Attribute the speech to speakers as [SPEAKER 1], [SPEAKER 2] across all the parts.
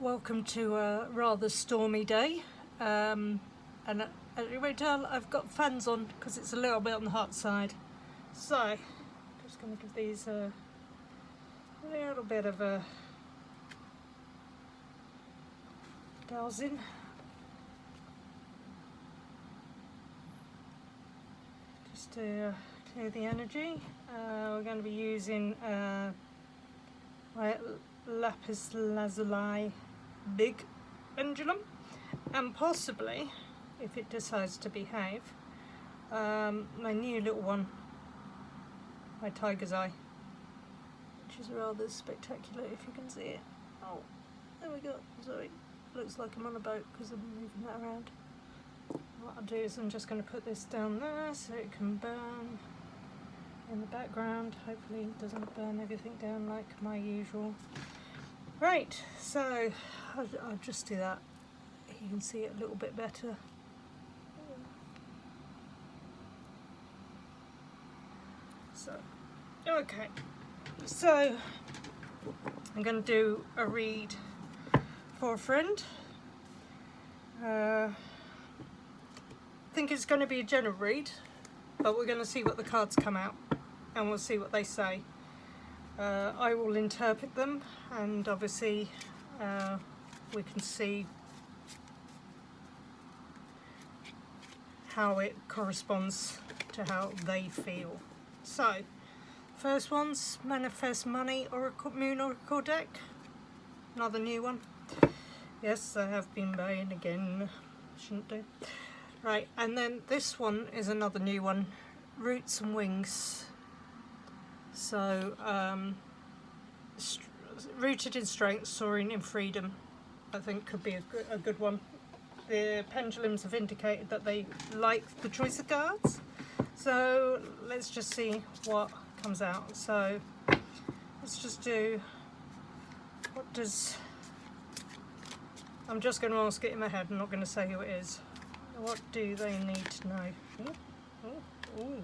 [SPEAKER 1] welcome to a rather stormy day, and as you may tell, I've got fans on because it's a little bit on the hot side. So just going to give these a little bit of a dousing. Just to clear the energy. We're going to be using my lapis lazuli big pendulum, and possibly, if it decides to behave, my new little one, my tiger's eye, which is rather spectacular if you can see it. Oh, there we go. Sorry, looks like I'm on a boat because I'm moving that around. What I'll do is I'm just going to put this down there so it can burn in the background. Hopefully it doesn't burn everything down like my usual. Right, so I'll just do that. You can see it a little bit better. So, okay, so I'm going to do a read for a friend. I think it's going to be a general read, but we're going to see what the cards come out and we'll see what they say. I will interpret them, and obviously we can see how it corresponds to how they feel. So, first one's Manifest Money Oracle, Moon Oracle deck. Another new one. Yes, I have been buying again. Shouldn't do. Right, and then this one is another new one. Roots and Wings. So, rooted in strength, soaring in freedom, I think could be a good one. The pendulums have indicated that they like the choice of cards. So let's just see what comes out. So let's just do, what does, I'm just going to ask it in my head, I'm not going to say who it is. What do they need to know? Ooh, ooh, ooh.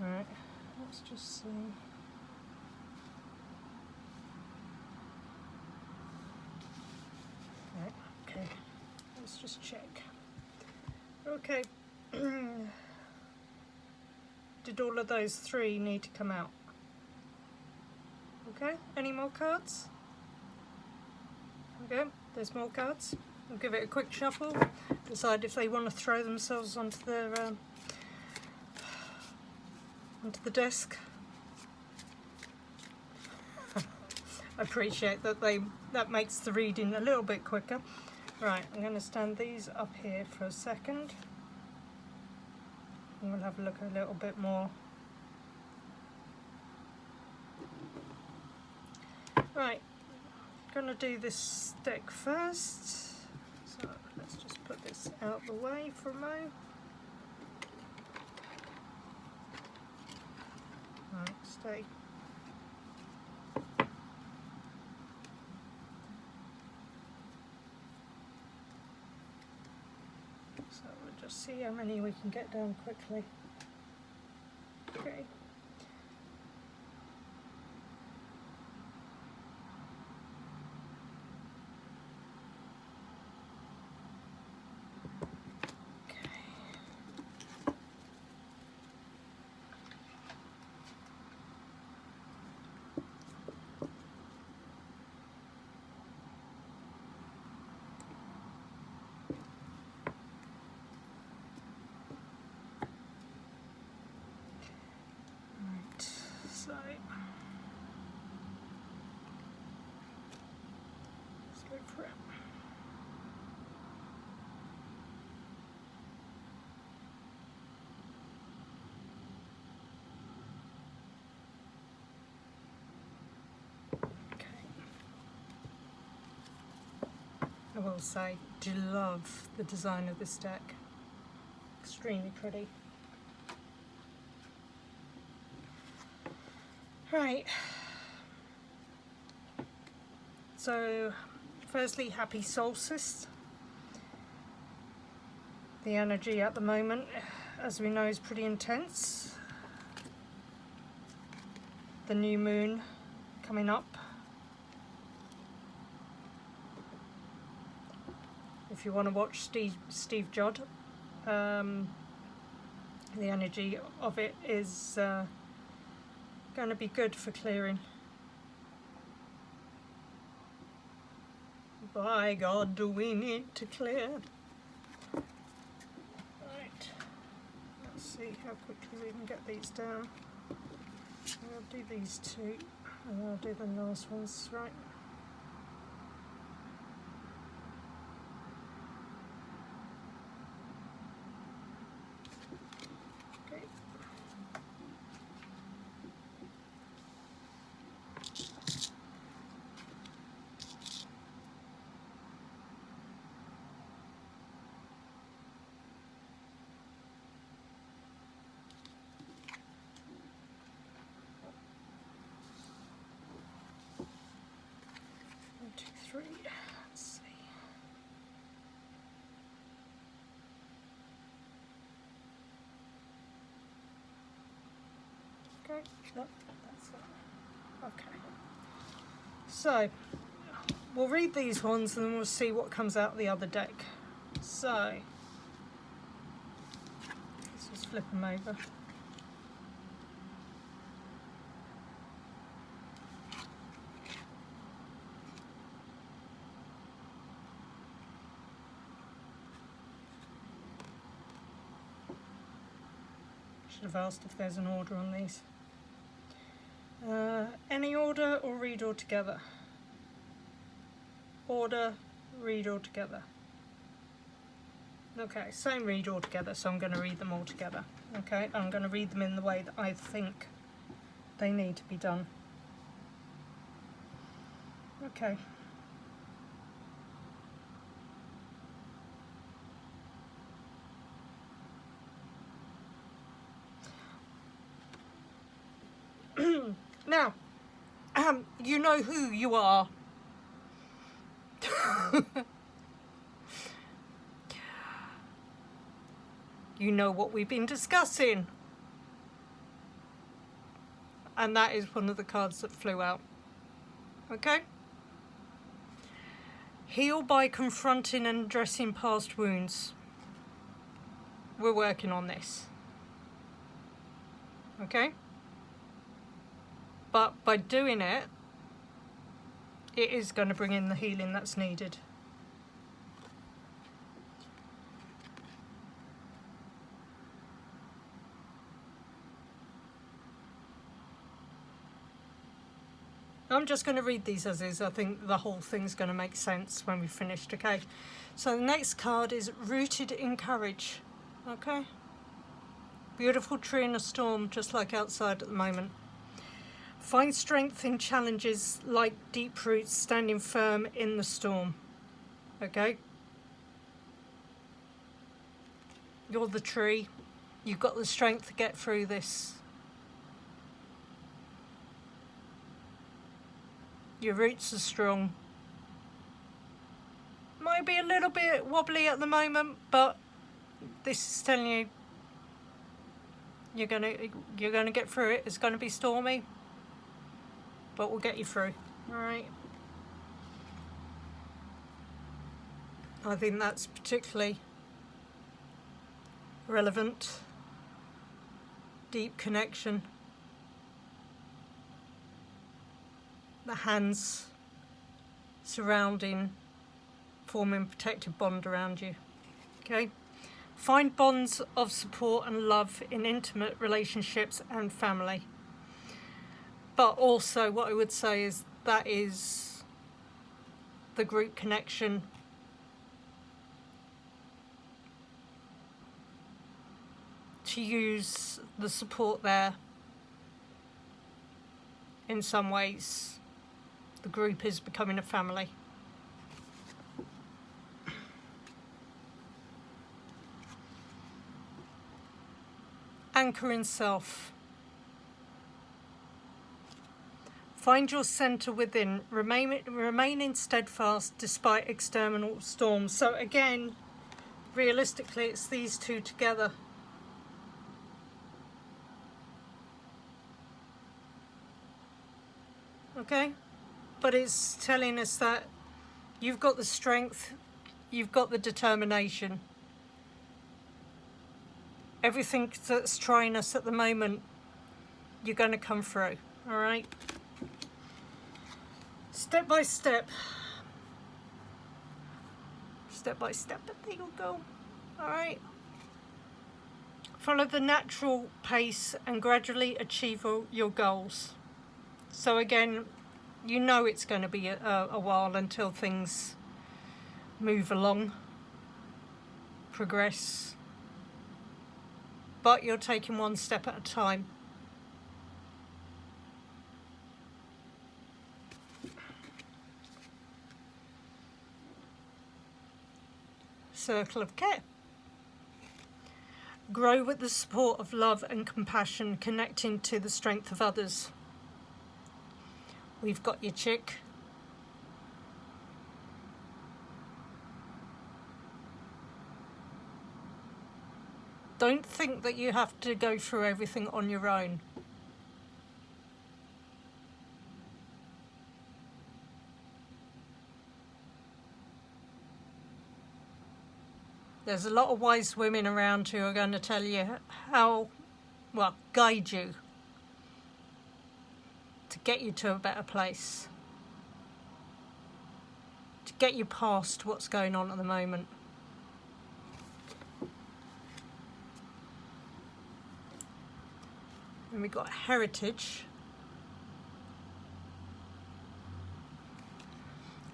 [SPEAKER 1] Right, let's just see. Right, okay, let's just check. Okay, did all of those three need to come out? Okay, any more cards? Okay, there's more cards. I'll give it a quick shuffle, decide if they want to throw themselves onto their onto the desk. I appreciate that that makes the reading a little bit quicker. Right, I'm going to stand these up here for a second, and we'll have a look a little bit more. Right, going to do this deck first, so let's just put this out the way for a moment. Right, stay. So we'll just see how many we can get down quickly. Okay. So let's go for it. Okay. I will say, do love the design of this deck. Extremely pretty. Right, so firstly, happy solstice. The energy at the moment, as we know, is pretty intense. The new moon coming up. If you want to watch Steve Judd, the energy of it is going to be good for clearing. By God, do we need to clear? Right, let's see how quickly we can get these down. I'll do these two, and I'll do the last ones, right? Okay. One, two, three. Let's see. Okay, no, that's it. Okay. So, we'll read these ones and then we'll see what comes out of the other deck. So, let's just flip them over. Should have asked if there's an order on these. Any order or read all together? Order, read all together. Okay, same read all together, so I'm going to read them all together. Okay, I'm going to read them in the way that I think they need to be done. Okay. Now, you know who you are. You know what we've been discussing. And that is one of the cards that flew out. Okay? Heal by confronting and addressing past wounds. We're working on this. Okay? But by doing it, it is going to bring in the healing that's needed. I'm just going to read these as is. I think the whole thing's going to make sense when we've finished, okay? So the next card is Rooted in Courage, okay? Beautiful tree in a storm, just like outside at the moment. Find strength in challenges like deep roots standing firm in the storm, okay? You're the tree. You've got the strength to get through this. Your roots are strong. Might be a little bit wobbly at the moment, but this is telling you you're gonna get through it. It's gonna be stormy, but we'll get you through. All right. I think that's particularly relevant. Deep connection. The hands surrounding, forming a protective bond around you. Okay? Find bonds of support and love in intimate relationships and family. But also what I would say is that is the group connection. To use the support there in some ways. The group is becoming a family. Anchor in self. Find your centre within, remaining steadfast despite external storms. So again, realistically, it's these two together. okay? But it's telling us that you've got the strength, you've got the determination. Everything that's trying us at the moment, you're going to come through, all right? Step by step. Step by step, but there you go, all right? Follow the natural pace and gradually achieve your goals. So again, you know it's going to be a while until things move along, progress, but you're taking one step at a time. Circle of care. Grow with the support of love and compassion, connecting to the strength of others. We've got your chick. Don't think that you have to go through everything on your own. There's a lot of wise women around who are going to tell you how, well, guide you to get you to a better place, to get you past what's going on at the moment. And we've got heritage.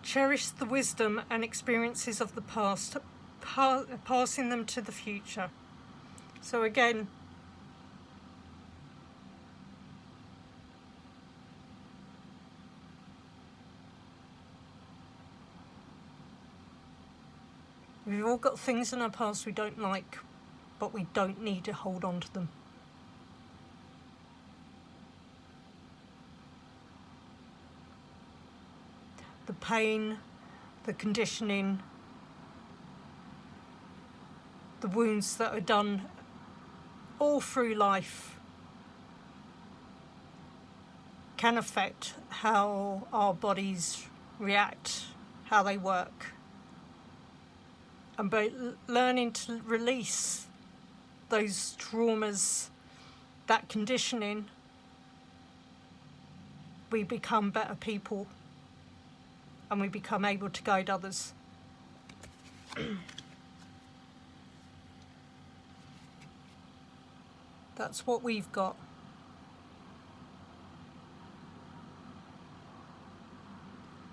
[SPEAKER 1] Cherish the wisdom and experiences of the past, passing them to the future. So again, we've all got things in our past we don't like, but we don't need to hold on to them. The pain, the conditioning, the wounds that are done all through life can affect how our bodies react, how they work. And by learning to release those traumas, that conditioning, we become better people and we become able to guide others. That's what we've got.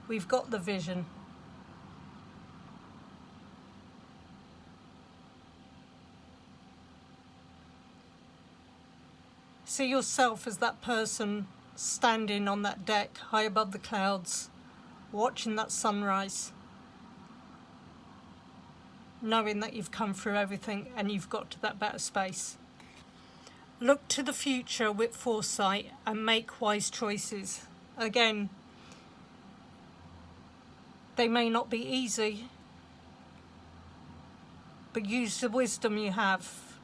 [SPEAKER 1] We've got the vision. See yourself as that person standing on that deck high above the clouds, watching that sunrise, knowing that you've come through everything and you've got to that better space. Look to the future with foresight and make wise choices. Again, they may not be easy, but use the wisdom you have.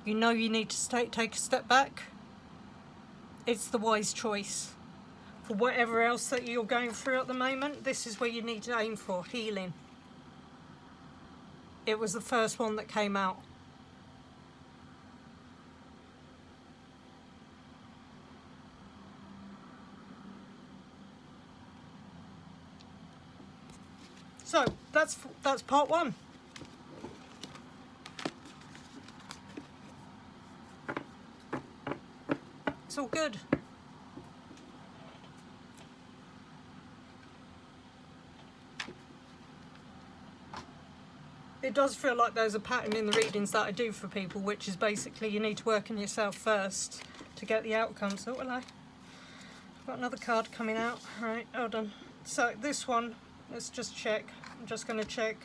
[SPEAKER 1] You know you need to take a step back. It's the wise choice. For whatever else that you're going through at the moment, this is where you need to aim for, healing. It was the first one that came out. So that's part one. It's all good. It does feel like there's a pattern in the readings that I do for people, which is basically you need to work on yourself first to get the outcomes. Oh, hello. I've got another card coming out. All right, hold on. So this one, let's just check. I'm just going to check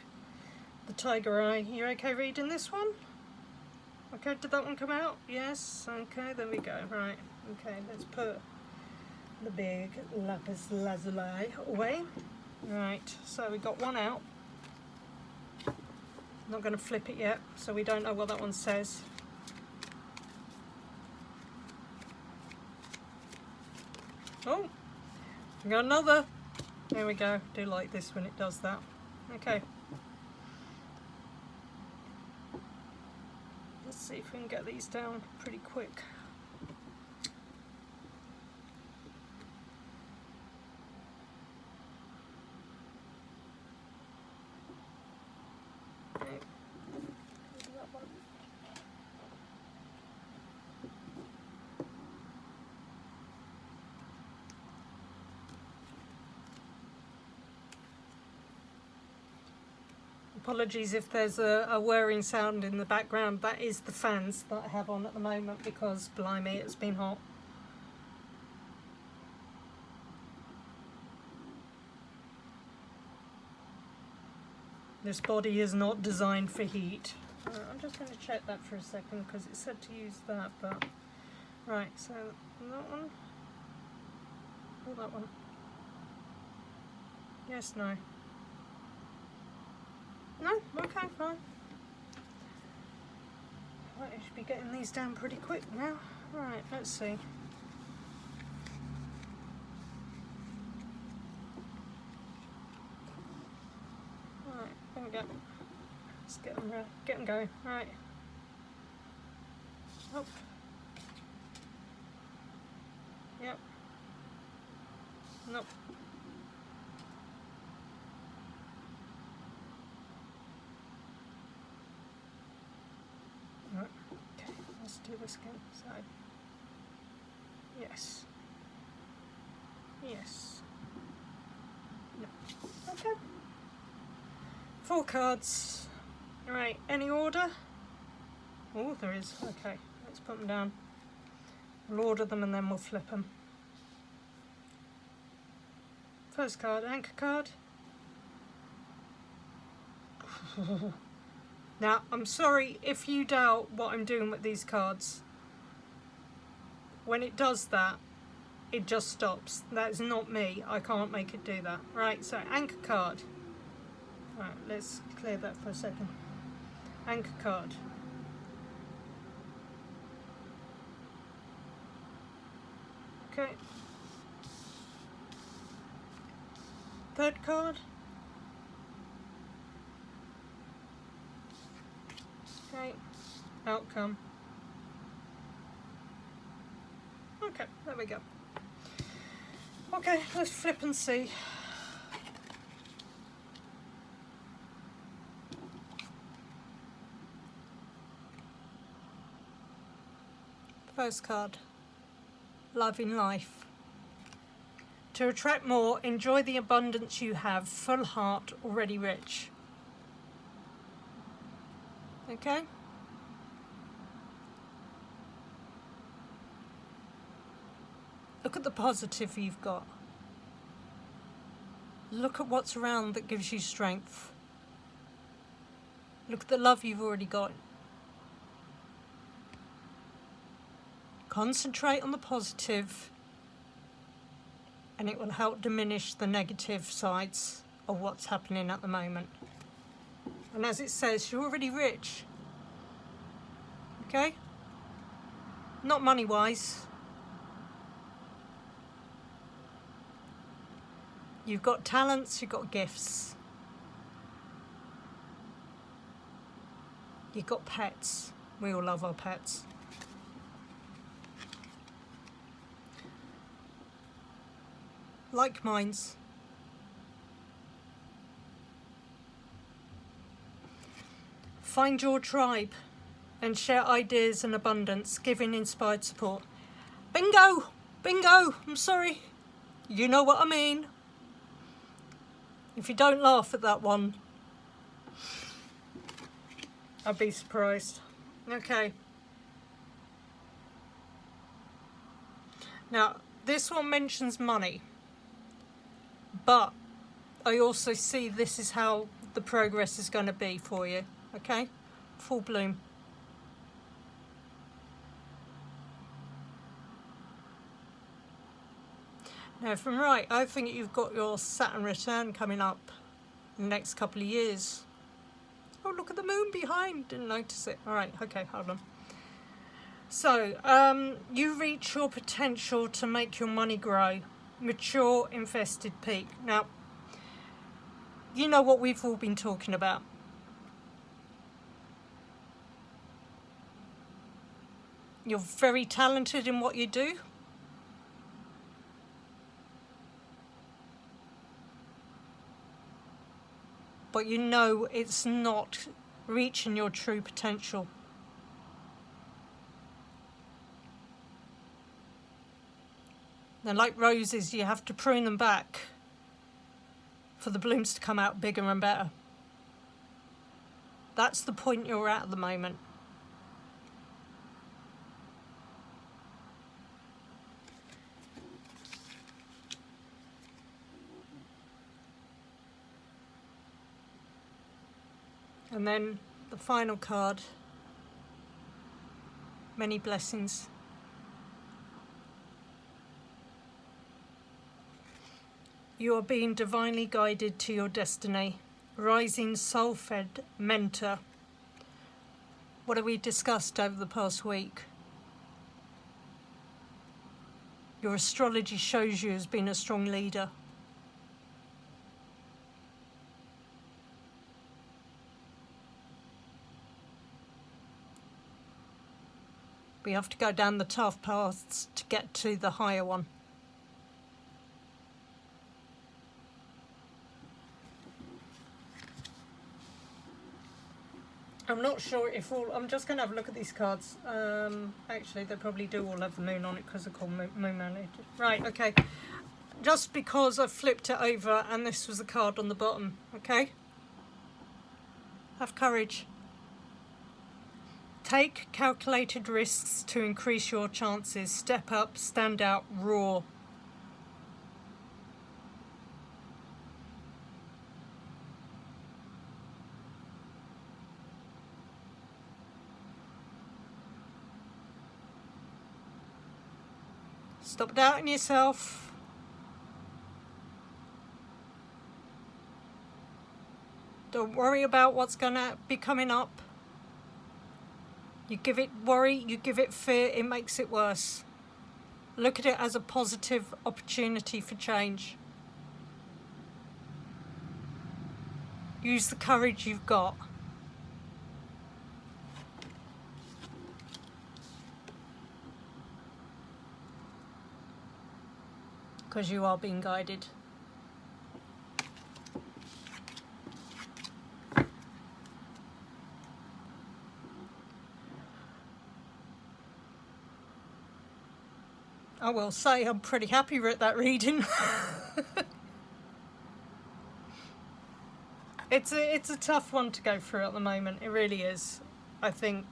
[SPEAKER 1] the tiger eye. You okay reading this one? Okay, did that one come out? Yes. Okay, there we go. Right. Okay, let's put the big lapis lazuli away. Right, so we got one out. Not going to flip it yet, so we don't know what that one says. Oh, we got another. There we go. I do like this when it does that. Okay. Let's see if we can get these down pretty quick. Okay. That one. Apologies if there's a whirring sound in the background. That is the fans that I have on at the moment because, blimey, it's been hot. This body is not designed for heat. I'm just going to check that for a second because it said to use that, but... Right, so that one. Oh, that one. Yes, no. No? Okay, fine. Right, I should be getting these down pretty quick now. Right, let's see. Right, there we go. Let's get them going. Right. Up. Yep. Nope. Right. Okay, let's do this again. So, yes. Yes. No. Okay. 4 cards. Right, any order? Oh, there is. Okay, let's put them down. We'll order them and then we'll flip them. First card, anchor card. Now, I'm sorry if you doubt what I'm doing with these cards. When it does that, it just stops. That is not me. I can't make it do that. Right, so anchor card. Right, let's clear that for a second. Anchor card. Okay. Third card. Okay. Outcome. Okay, there we go. Okay, let's flip and see. First card. Love in life. To attract more, enjoy the abundance you have, full heart, already rich. Okay? Look at the positive you've got. Look at what's around that gives you strength. Look at the love you've already got. Concentrate on the positive, and it will help diminish the negative sides of what's happening at the moment. And as it says, you're already rich. Okay? Not money-wise. You've got talents, you've got gifts. You've got pets. We all love our pets. Like minds. Find your tribe and share ideas in abundance, giving inspired support. Bingo! Bingo! I'm sorry. You know what I mean. If you don't laugh at that one, I'd be surprised. Okay. Now, this one mentions money, but I also see this is how the progress is going to be for you. Okay? Full bloom. Now, from right, I think you've got your Saturn return coming up in the next couple of years. Oh, look at the moon behind. Didn't notice it. All right, okay, hold on. So, you reach your potential to make your money grow. mature infested peak. Now, you know what we've all been talking about. You're very talented in what you do. But you know it's not reaching your true potential. They're like roses, you have to prune them back for the blooms to come out bigger and better. That's the point you're at the moment. And then the final card, many blessings. You are being divinely guided to your destiny. Rising soul-fed mentor. What have we discussed over the past week? Your astrology shows you as being a strong leader. We have to go down the tough paths to get to the higher one. I'm not sure if all... I'm just going to have a look at these cards. Actually, they probably do all have the moon on it because they're called moon managed. Right, okay. Just because I flipped it over and this was the card on the bottom, okay? Have courage. Take calculated risks to increase your chances. Step up, stand out, roar. Stop doubting yourself. Don't worry about what's going to be coming up. You give it worry, you give it fear, it makes it worse. Look at it as a positive opportunity for change. Use the courage you've got. Because you are being guided. I will say I'm pretty happy with that reading. It's a tough one to go through at the moment. It really is. I think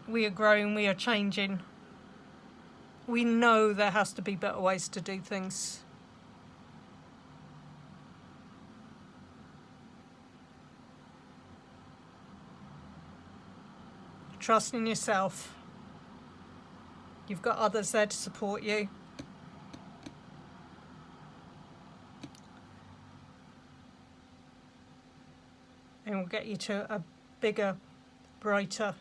[SPEAKER 1] we are growing, we are changing. We know there has to be better ways to do things. Trust in yourself. You've got others there to support you. And will get you to a bigger, brighter,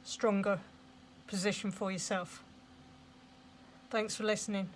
[SPEAKER 1] stronger position for yourself. Thanks for listening.